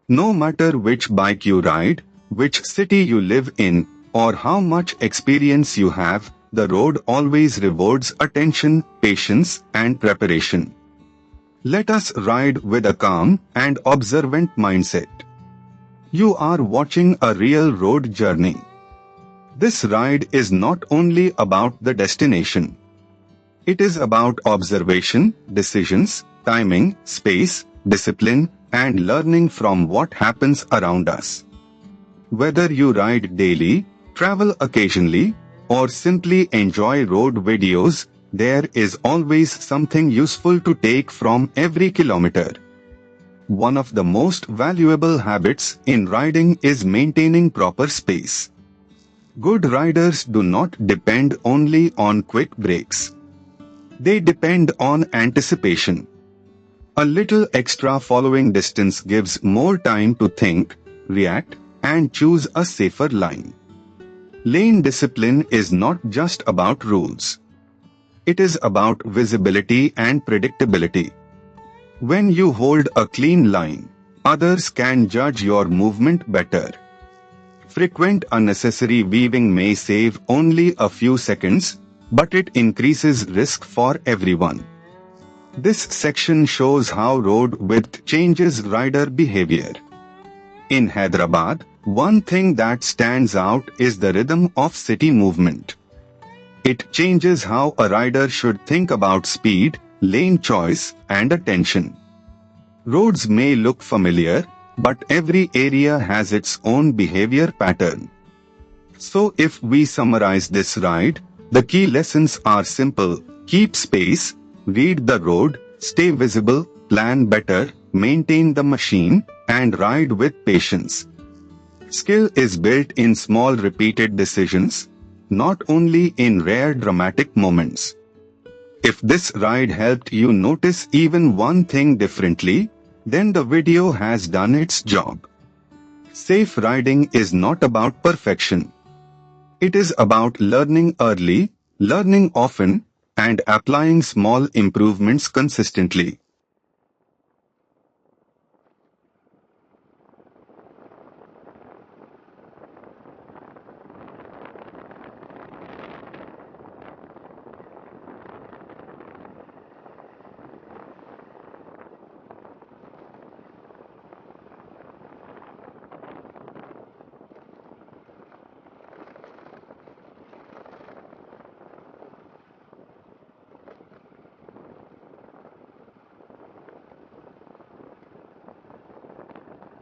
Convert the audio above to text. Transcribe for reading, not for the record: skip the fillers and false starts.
No matter which bike you ride, which city you live in, or how much experience you have, the road always rewards attention, patience, and preparation. Let us ride with a calm and observant mindset. You are watching a real road journey. This ride is not only about the destination. It is about observation, decisions, timing, space, discipline, and learning from what happens around us. Whether you ride daily, travel occasionally, or simply enjoy road videos, there is always something useful to take from every kilometer. One of the most valuable habits in riding is maintaining proper space. Good riders do not depend only on quick breaks. They depend on anticipation. A little extra following distance gives more time to think, react, and choose a safer line. Lane discipline is not just about rules. It is about visibility and predictability. When you hold a clean line, others can judge your movement better. Frequent unnecessary weaving may save only a few seconds, but it increases risk for everyone. This section shows how road width changes rider behavior. In Hyderabad, one thing that stands out is the rhythm of city movement. It changes how a rider should think about speed, lane choice, and attention. Roads may look familiar, but every area has its own behavior pattern. So if we summarize this ride, the key lessons are simple: keep space, read the road, stay visible, plan better, maintain the machine, and ride with patience. Skill is built in small repeated decisions, not only in rare dramatic moments. If this ride helped you notice even one thing differently, then the video has done its job. Safe riding is not about perfection. It is about learning early, learning often, and applying small improvements consistently.